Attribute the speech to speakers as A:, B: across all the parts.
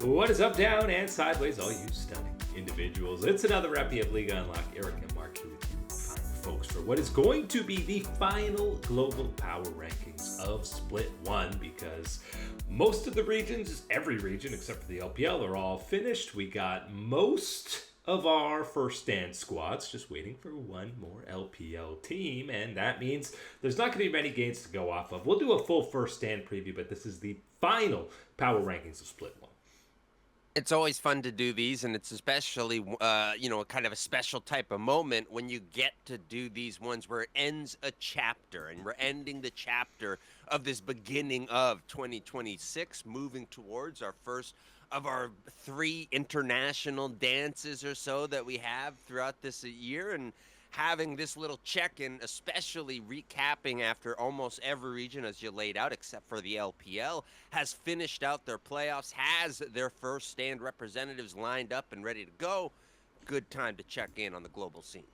A: What is up, down, and sideways, all you stunning individuals? It's another epi of Liga Unlocked. Eric and Mark here with you, fine folks, for what is going to be the final global power rankings of Split 1, because most of the regions, every region except for the LPL, are all finished. We got most of our first stand squads just waiting for one more LPL team, and that means there's not going to be many games to go off of. We'll do a full first stand preview, but this is the final power rankings of Split 1.
B: It's always fun to do these, and it's especially, kind of a special type of moment when you get to do these ones where it ends a chapter, and we're ending the chapter of this beginning of 2026, moving towards our first of our 3 international dances or so that we have throughout this year, and having this little check-in, especially recapping after almost every region, as you laid out, except for the LPL, has finished out their playoffs, has their first stand representatives lined up and ready to go. Good time to check in on the global scene.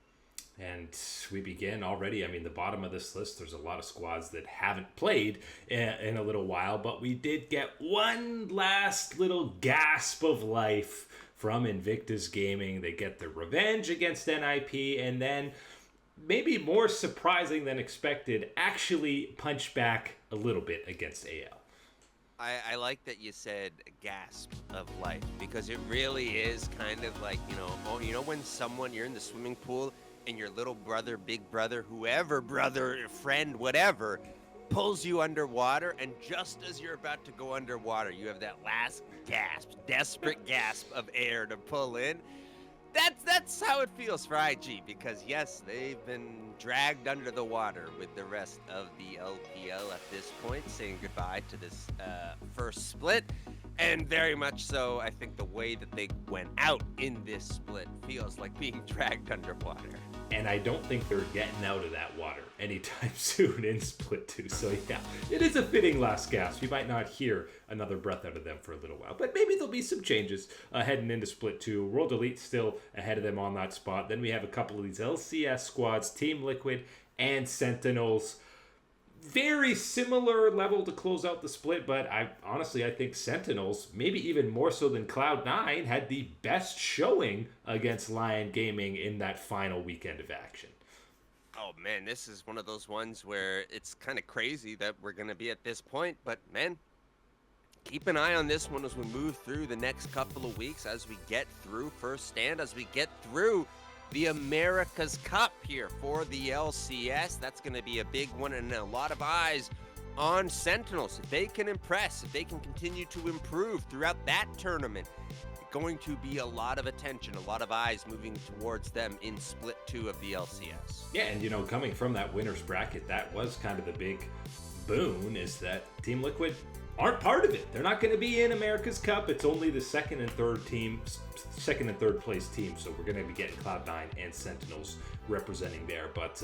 A: And we begin already. I mean, the bottom of this list, there's a lot of squads that haven't played in a little while, but we did get one last little gasp of life from Invictus Gaming. They get their revenge against NIP, and then, maybe more surprising than expected, actually punch back a little bit against AL.
B: I like that you said gasp of life, because it really is kind of like, when you're in the swimming pool and your little brother, big brother, whoever, brother, friend, whatever, pulls you underwater, and just as you're about to go underwater, you have that last gasp, desperate gasp of air to pull in. That's how it feels for IG, because yes, they've been dragged under the water with the rest of the LPL at this point, saying goodbye to this first split. And very much so, I think the way that they went out in this split feels like being dragged underwater.
A: And I don't think they're getting out of that water anytime soon in Split 2. So yeah, it is a fitting last gasp. You might not hear another breath out of them for a little while. But maybe there'll be some changes heading into Split 2. World Elite still ahead of them on that spot. Then we have a couple of these LCS squads, Team Liquid and Sentinels. Very similar level to close out the split, but I think Sentinels, maybe even more so than Cloud9, had the best showing against Lion Gaming in that final weekend of action.
B: Oh man, this is one of those ones where it's kind of crazy that we're going to be at this point, but man, keep an eye on this one as we move through the next couple of weeks, as we get through first stand, as we get through the America's Cup here for the LCS. That's going to be a big one, and a lot of eyes on Sentinels. If they can impress, if they can continue to improve throughout that tournament, going to be a lot of attention, a lot of eyes moving towards them in Split 2 of the LCS.
A: Yeah, and coming from that winner's bracket, that was kind of the big boon, is that Team Liquid aren't part of it. They're not going to be in America's Cup. It's only the second and third place team, so we're going to be getting Cloud9 and Sentinels representing there. But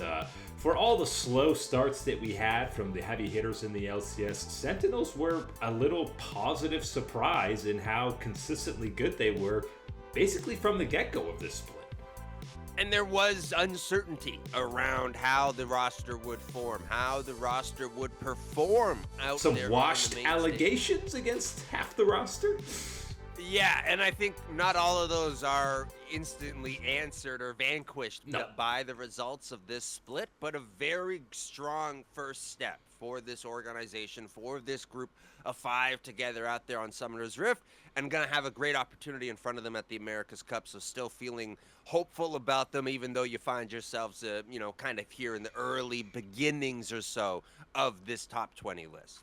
A: for all the slow starts that we had from the heavy hitters in the LCS, Sentinels were a little positive surprise in how consistently good they were, basically from the get-go of this split.
B: And there was uncertainty around how the roster would form, how the roster would perform out
A: there.
B: Some
A: washed allegations against half the roster?
B: Yeah, and I think not all of those are instantly answered or vanquished by the results of this split, but a very strong first step for this organization, for this group of 5 together out there on Summoner's Rift, and going to have a great opportunity in front of them at the America's Cup, so still feeling hopeful about them, even though you find yourselves, kind of here in the early beginnings or so of this top 20 list.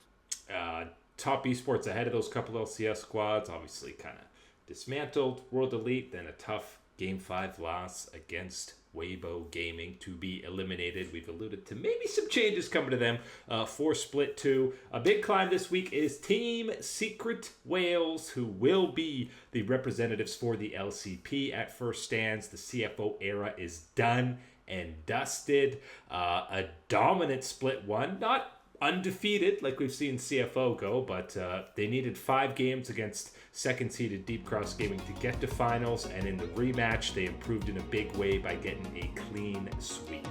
A: Top esports ahead of those couple LCS squads, obviously kind of dismantled World Elite, then a tough Game 5 loss against Weibo Gaming to be eliminated. We've alluded to maybe some changes coming to them for Split 2. A big climb this week is Team Secret Wales, who will be the representatives for the LCP at first stands. The CFO era is done and dusted. A dominant Split 1, not undefeated like we've seen CFO go, but they needed 5 games against second-seeded Deep Cross Gaming to get to finals, and in the rematch they improved in a big way by getting a clean sweep.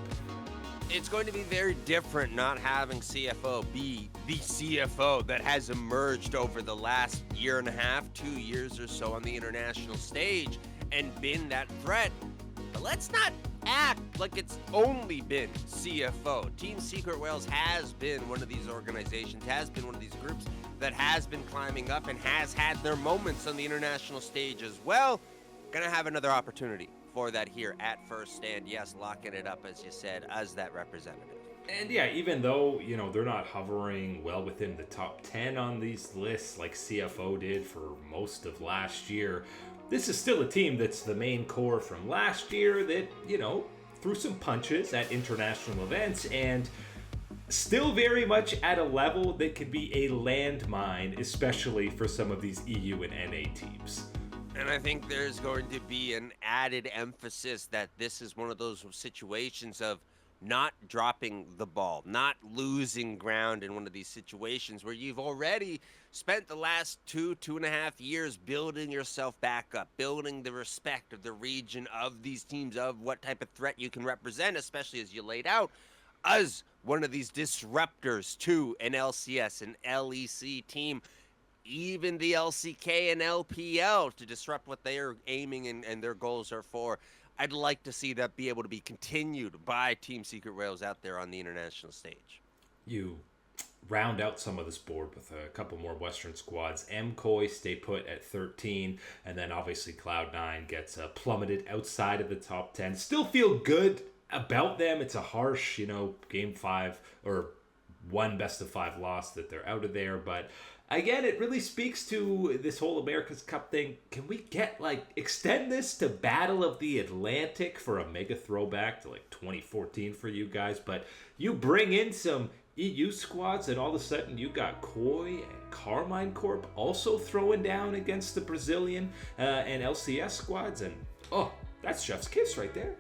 B: It's going to be very different not having CFO be the CFO that has emerged over the last year and a half, 2 years or so on the international stage and been that threat. But let's not act like it's only been CFO. Team Secret Whales has been one of these organizations, has been one of these groups that has been climbing up and has had their moments on the international stage as well. Gonna have another opportunity for that here at First Stand. Yes, locking it up, as you said, as that representative.
A: And yeah, even though, they're not hovering well within the top 10 on these lists like CFO did for most of last year, this is still a team that's the main core from last year that, threw some punches at international events and still very much at a level that could be a landmine, especially for some of these EU and NA teams.
B: And I think there's going to be an added emphasis that this is one of those situations of not dropping the ball, not losing ground in one of these situations where you've already spent the last 2.5 years building yourself back up, building the respect of the region, of these teams, of what type of threat you can represent, especially as you laid out, as one of these disruptors to an LCS, an LEC team, even the LCK and LPL to disrupt what they are aiming and their goals are for. I'd like to see that be able to be continued by Team Secret Whales out there on the international stage.
A: You round out some of this board with a couple more Western squads. MCOY stay put at 13, and then obviously Cloud9 gets plummeted outside of the top 10. Still feel good about them. It's a harsh, game 5 or one best of 5 loss that they're out of there, but again, it really speaks to this whole America's Cup thing. Can we extend this to Battle of the Atlantic for a mega throwback to 2014 for you guys? But you bring in some EU squads and all of a sudden you got Koi and Carmine Corp also throwing down against the Brazilian and LCS squads. And that's chef's kiss right there.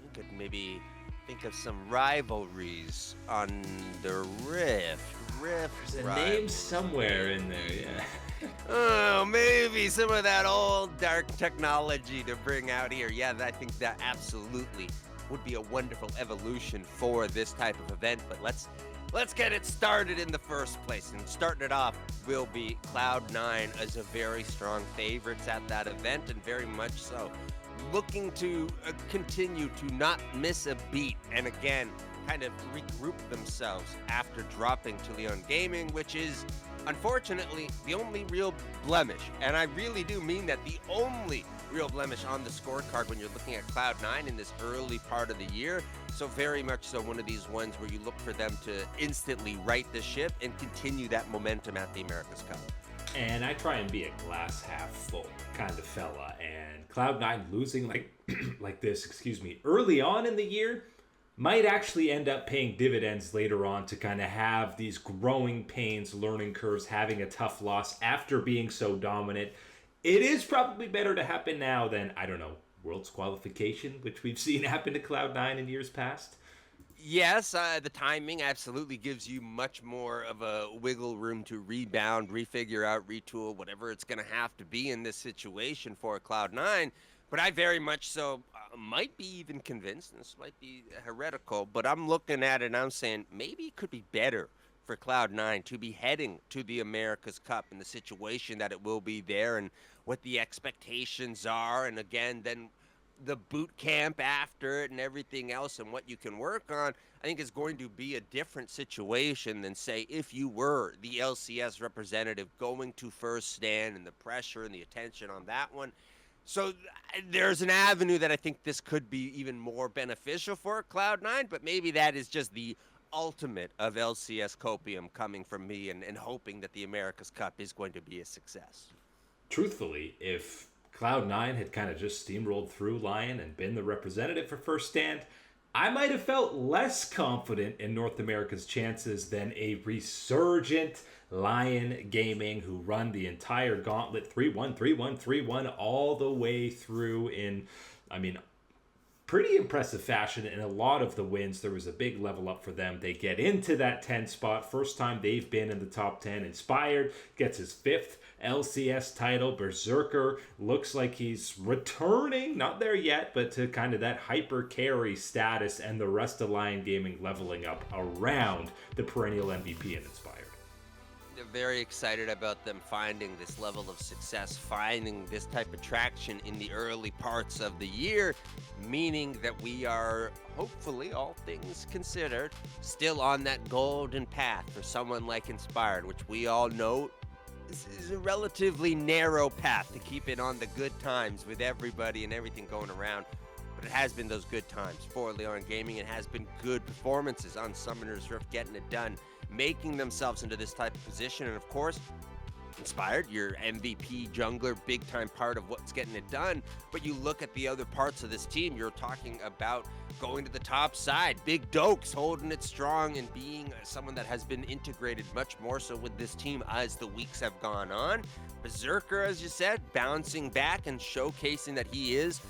B: You could maybe think of some rivalries on the Rift.
A: There's a name somewhere in there, yeah.
B: Oh, maybe some of that old dark technology to bring out here. Yeah, I think that absolutely would be a wonderful evolution for this type of event. But let's get it started in the first place. And starting it off will be Cloud9 as a very strong favorites at that event, and very much so. Looking to continue to not miss a beat, and again, kind of regroup themselves after dropping to Leon Gaming, which is unfortunately the only real blemish. And I really do mean that, the only real blemish on the scorecard when you're looking at Cloud9 in this early part of the year. So very much so one of these ones where you look for them to instantly right the ship and continue that momentum at the America's Cup.
A: And I try and be a glass half full kind of fella, and Cloud9 losing like this, early on in the year might actually end up paying dividends later on to kind of have these growing pains, learning curves, having a tough loss after being so dominant. It is probably better to happen now than, World's qualification, which we've seen happen to Cloud9 in years past.
B: Yes, the timing absolutely gives you much more of a wiggle room to rebound, refigure out, retool, whatever it's going to have to be in this situation for Cloud9. But I very much so might be even convinced, and this might be heretical, but I'm looking at it and I'm saying maybe it could be better for Cloud9 to be heading to the America's Cup in the situation that it will be there and what the expectations are. And again, then the boot camp after it and everything else and what you can work on, I think is going to be a different situation than, say, if you were the LCS representative going to First Stand and the pressure and the attention on that one. So there's an avenue that I think this could be even more beneficial for Cloud9, but maybe that is just the ultimate of LCS copium coming from me and hoping that the America's Cup is going to be a success.
A: Truthfully, if Cloud9 had kind of just steamrolled through Lion and been the representative for First Stand, I might have felt less confident in North America's chances than a resurgent Lion Gaming who run the entire gauntlet 3-1, 3-1, 3-1 all the way through in, pretty impressive fashion in a lot of the wins. There was a big level up for them. They get into that 10 spot. First time they've been in the top 10. Inspired gets his 5th LCS title. Berserker looks like he's returning, not there yet, but to kind of that hyper carry status, and the rest of Lion Gaming leveling up around the perennial MVP in Inspired.
B: They're very excited about them finding this level of success, finding this type of traction in the early parts of the year, meaning that we are, hopefully, all things considered, still on that golden path for someone like Inspired, which we all know is a relatively narrow path to keep it on the good times with everybody and everything going around. But it has been those good times for Leon Gaming. It has been good performances on Summoner's Rift, getting it done, making themselves into this type of position. And of course, Inspired, your MVP jungler, big time part of what's getting it done. But you look at the other parts of this team, you're talking about going to the top side. Big Dokes holding it strong and being someone that has been integrated much more so with this team as the weeks have gone on. Berserker, as you said, bouncing back and showcasing that he is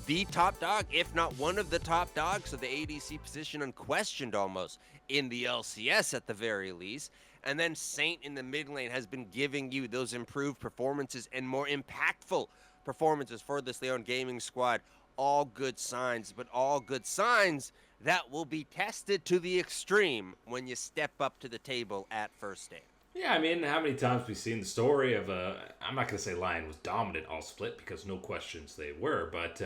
B: the top dog, if not one of the top dogs of the ADC position, unquestioned almost, in the LCS at the very least. And then Saint in the mid lane has been giving you those improved performances and more impactful performances for this Leon Gaming squad. All good signs, but all good signs that will be tested to the extreme when you step up to the table at first stand.
A: Yeah, I mean, how many times we've seen the story of I'm not going to say Lion was dominant all split, because no questions they were, but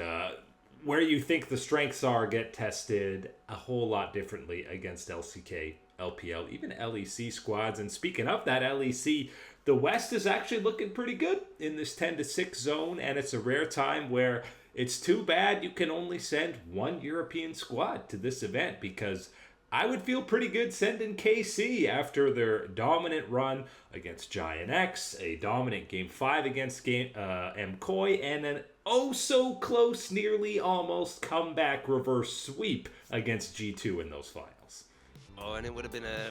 A: where you think the strengths are get tested a whole lot differently against LCK, LPL, even LEC squads. And speaking of that LEC, the West is actually looking pretty good in this 10-6 zone, and it's a rare time where it's too bad you can only send one European squad to this event, because I would feel pretty good sending KC after their dominant run against Giant X, a dominant Game 5 against MCoy, and an oh-so-close, nearly almost comeback reverse sweep against G2 in those finals.
B: Oh, and it would have been a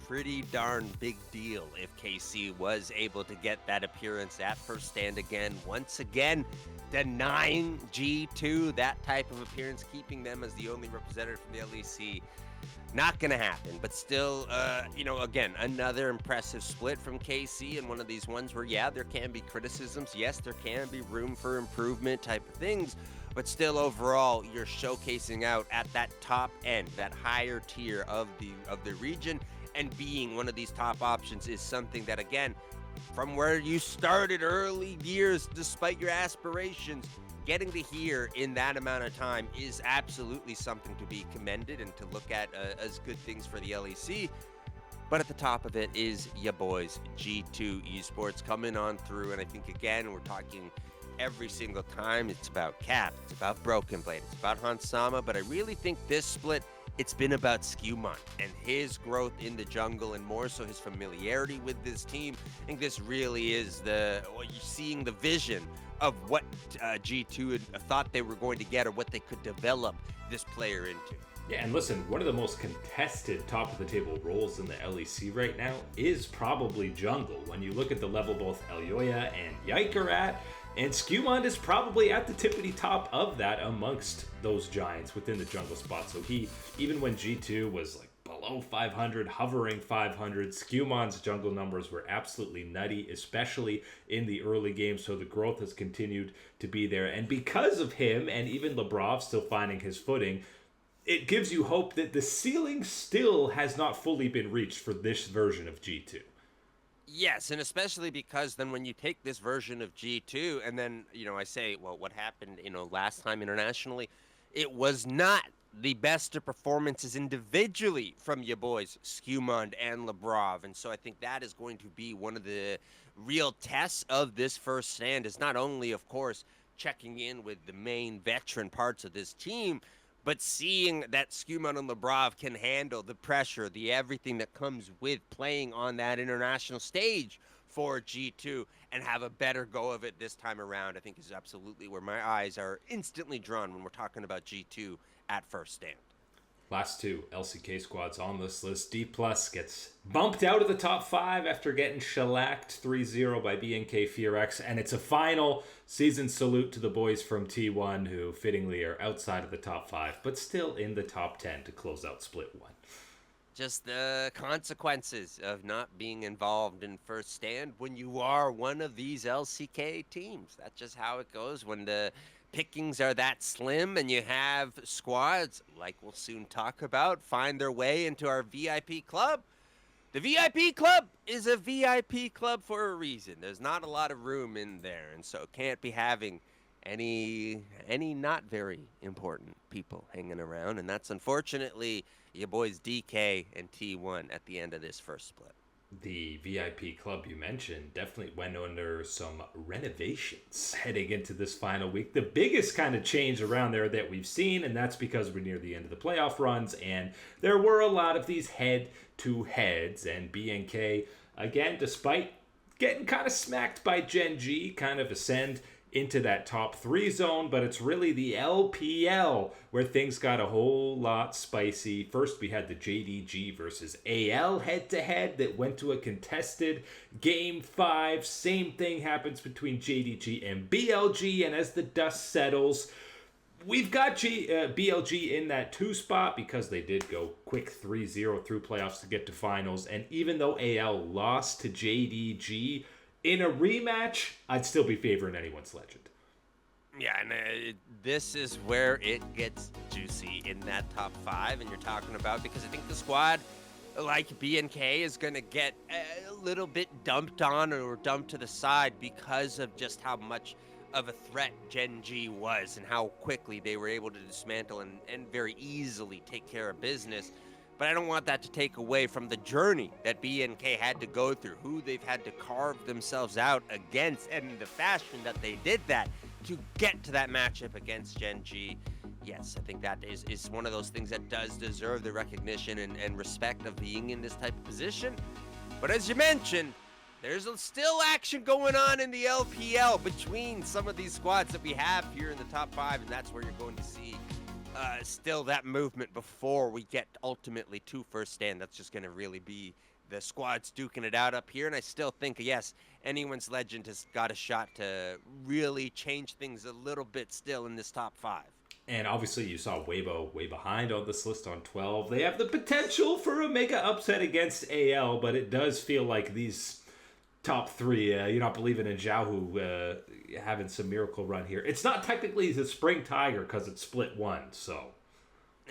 B: pretty darn big deal if KC was able to get that appearance at first stand again. Once again, denying G2 that type of appearance, keeping them as the only representative from the LEC. Not going to happen, but still, again, another impressive split from KC, and one of these ones where, yeah, there can be criticisms. Yes, there can be room for improvement type of things, but still overall, you're showcasing out at that top end, that higher tier of the region, and being one of these top options is something that, again, from where you started early years, despite your aspirations, getting to here in that amount of time is absolutely something to be commended and to look at as good things for the LEC. But at the top of it is ya boys, G2 Esports coming on through. And I think, again, we're talking every single time, it's about Cap, it's about Broken Blade, it's about Hansama. But I really think this split, it's been about Skewmon and his growth in the jungle, and more so his familiarity with this team. I think this really is you're seeing the vision of what G2 had thought they were going to get, or what they could develop this player into.
A: Yeah, and listen, one of the most contested top-of-the-table roles in the LEC right now is probably jungle. When you look at the level both Elyoya and Yike are at, and Skewmon is probably at the tippity top of that amongst those giants within the jungle spot. So he, even when G2 was like below 500, hovering 500, Skewmon's jungle numbers were absolutely nutty, especially in the early game. So the growth has continued to be there. And because of him, and even Labrov still finding his footing, it gives you hope that the ceiling still has not fully been reached for this version of G2.
B: Yes, and especially because then when you take this version of G2 and then, I say, well, what happened, last time internationally, it was not the best of performances individually from your boys, Skewmon and Labrov. And so I think that is going to be one of the real tests of this first stand, is not only, of course, checking in with the main veteran parts of this team, but seeing that Skewmon and Labrov can handle the pressure, the everything that comes with playing on that international stage for G2, and have a better go of it this time around, I think is absolutely where my eyes are instantly drawn when we're talking about G2 at first stand.
A: Last two LCK squads on this list. D Plus gets bumped out of the top 5 after getting shellacked 3-0 by BNK Fearex. And it's a final season salute to the boys from T1 who fittingly are outside of the top 5, but still in the top 10 to close out Split 1.
B: Just the consequences of not being involved in first stand when you are one of these LCK teams. That's just how it goes when the pickings are that slim and you have squads, like we'll soon talk about, find their way into our VIP club. The VIP club is a VIP club for a reason. There's not a lot of room in there, and so it can't be having any not very important people hanging around, and that's unfortunately your boys DK and T1 at the end of this first split.
A: The VIP club you mentioned definitely went under some renovations heading into this final week. The biggest kind of change around there that we've seen, and that's because we're near the end of the playoff runs, and there were a lot of these head-to-heads, and BNK, again, despite getting kind of smacked by GenG, kind of ascend into that top 3 zone, but it's really the LPL where things got a whole lot spicy. First, we had the JDG versus AL head-to-head that went to a contested Game 5. Same thing happens between JDG and BLG, and as the dust settles, we've got BLG in that 2 spot because they did go quick 3-0 through playoffs to get to finals, and even though AL lost to JDG, in a rematch, I'd still be favoring anyone's legend.
B: Yeah, and this is where it gets juicy in that top 5, and you're talking about, because I think the squad, like BNK, is going to get a little bit dumped on or dumped to the side because of just how much of a threat GenG was and how quickly they were able to dismantle and very easily take care of business. But I don't want that to take away from the journey that BNK had to go through, who they've had to carve themselves out against, and the fashion that they did that to get to that matchup against GenG. Yes, I think that is one of those things that does deserve the recognition and respect of being in this type of position. But as you mentioned, there's still action going on in the LPL between some of these squads that we have here in the top 5, and that's where you're going to see still that movement before we get ultimately to first stand. That's just going to really be the squads duking it out up here. And I still think, yes, anyone's legend has got a shot to really change things a little bit still in this top 5.
A: And obviously you saw Weibo way behind on this list on 12. They have the potential for a mega upset against AL, but it does feel like these top 3, you're not believing in Xiaohu having some miracle run here. It's not technically the Spring Tiger because it's split 1, so.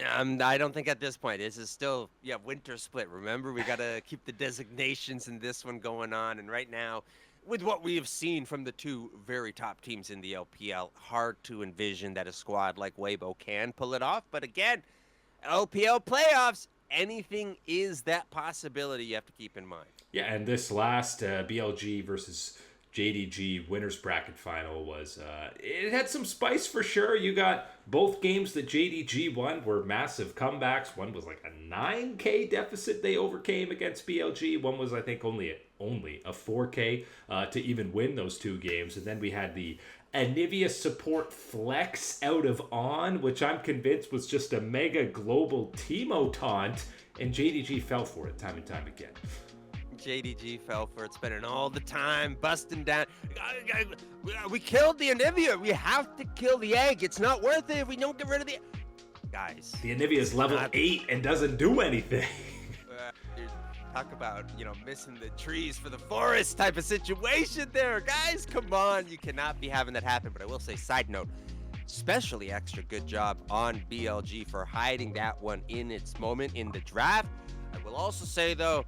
B: I don't think at this point. This is still, winter split. Remember, we got to keep the designations in this one going on. And right now, with what we have seen from the 2 very top teams in the LPL, hard to envision that a squad like Weibo can pull it off. But again, LPL playoffs, anything is that possibility you have to keep in mind.
A: Yeah, and this last BLG versus JDG winners bracket final was, it had some spice for sure. You got both games that JDG won were massive comebacks. One was like a 9K deficit they overcame against BLG. One was, I think, only a 4K to even win those 2 games. And then we had the Anivia support flex out of On, which I'm convinced was just a mega global Teemo taunt, and JDG fell for it time and time again.
B: JDG fell for it, spending all the time busting down. We killed the Anivia. We have to kill the egg. It's not worth it if we don't get rid of the guys.
A: The Anivia is level 8 and doesn't do anything.
B: Talk about, missing the trees for the forest type of situation there. Guys, come on. You cannot be having that happen. But I will say, side note, especially extra good job on BLG for hiding that one in its moment in the draft. I will also say, though,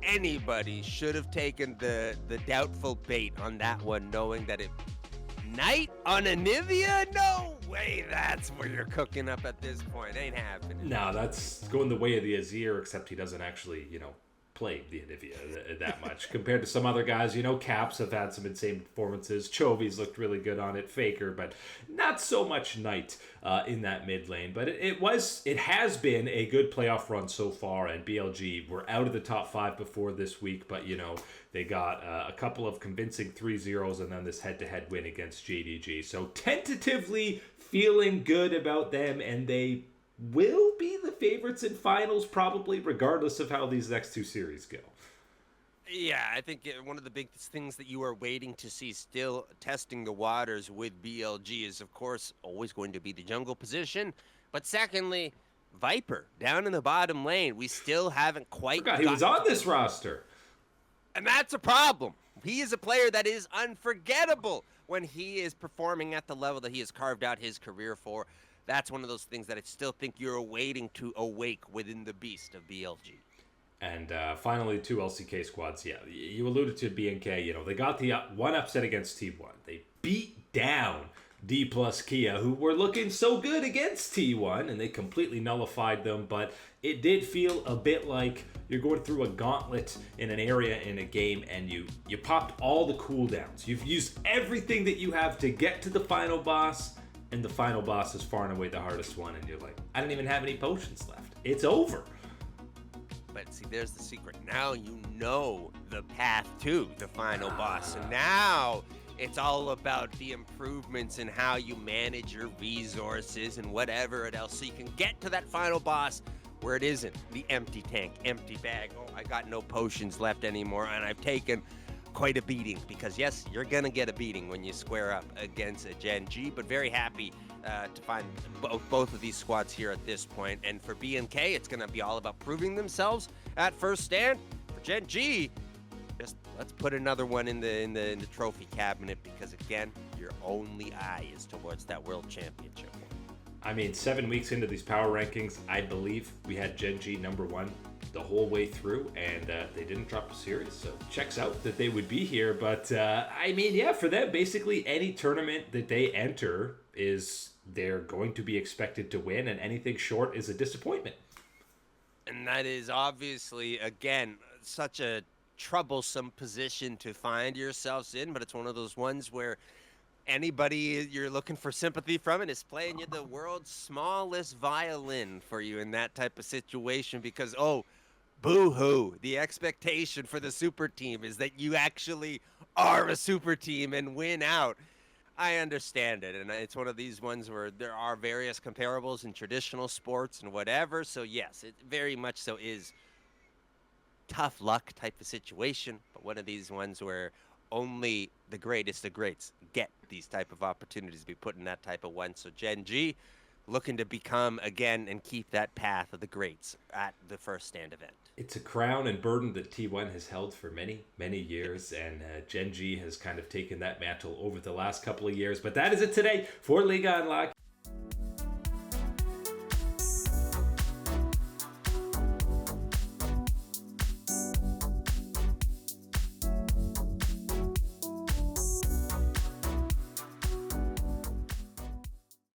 B: anybody should have taken the doubtful bait on that one, knowing that Knight on Anivia? No way, that's where you're cooking up at this point. Ain't happening.
A: No, that's going the way of the Azir, except he doesn't actually, play the Anivia that much. Compared to some other guys, Caps have had some insane performances. Chovy's looked really good on it. Faker, but not so much Knight in that mid lane. But it has been a good playoff run so far, and BLG were out of the top 5 before this week, but they got a couple of convincing 3-0s and then this head-to-head win against JDG. So tentatively feeling good about them, and they will be the favorites in finals, probably, regardless of how these next two series go.
B: Yeah, I think one of the big things that you are waiting to see still testing the waters with BLG is, of course, always going to be the jungle position. But secondly, Viper down in the bottom lane. We still haven't quite
A: Forgot he was on this
B: him.
A: roster.
B: And that's a problem. He is a player that is unforgettable when he is performing at the level that he has carved out his career for. That's one of those things that I still think you're waiting to awake within the beast of BLG.
A: And finally, two LCK squads. Yeah, you alluded to BNK. You know, they got the one upset against T1. They beat down D plus Kia, who were looking so good against T1, and they completely nullified them. But it did feel a bit like you're going through a gauntlet in an area in a game, and you popped all the cooldowns. You've used everything that you have to get to the final boss, and the final boss is far and away the hardest one. And you're like, I don't even have any potions left. It's over.
B: But see, there's the secret. Now you know the path to the final boss. And now it's all about the improvements in how you manage your resources and whatever else, so you can get to that final boss where it isn't the empty tank, empty bag. Oh, I got no potions left anymore, and I've taken quite a beating. Because yes, you're gonna get a beating when you square up against a GenG, but very happy to find both of these squads here at this point. And for BNK, it's gonna be all about proving themselves at first stand. For GenG, just let's put another one in the trophy cabinet, because again, your only eye is towards that world championship.
A: I mean, 7 weeks into these power rankings, I believe we had GenG number one the whole way through, and they didn't drop a series, so checks out that they would be here. But I mean, yeah, for them, basically any tournament that they enter they're going to be expected to win, and anything short is a disappointment.
B: And that is obviously, again, such a troublesome position to find yourselves in, but it's one of those ones where anybody you're looking for sympathy from it is playing you the world's smallest violin for you in that type of situation, because, oh, boo-hoo, the expectation for the super team is that you actually are a super team and win out. I understand it, and it's one of these ones where there are various comparables in traditional sports and whatever, so yes, it very much so is tough luck type of situation, but one of these ones where only the greatest of greats get these type of opportunities to be put in that type of one. So GenG looking to become, again, and keep that path of the greats at the first stand event.
A: It's a crown and burden that T1 has held for many, many years, and GenG has kind of taken that mantle over the last couple of years. But that is it today for Liga Unlocked.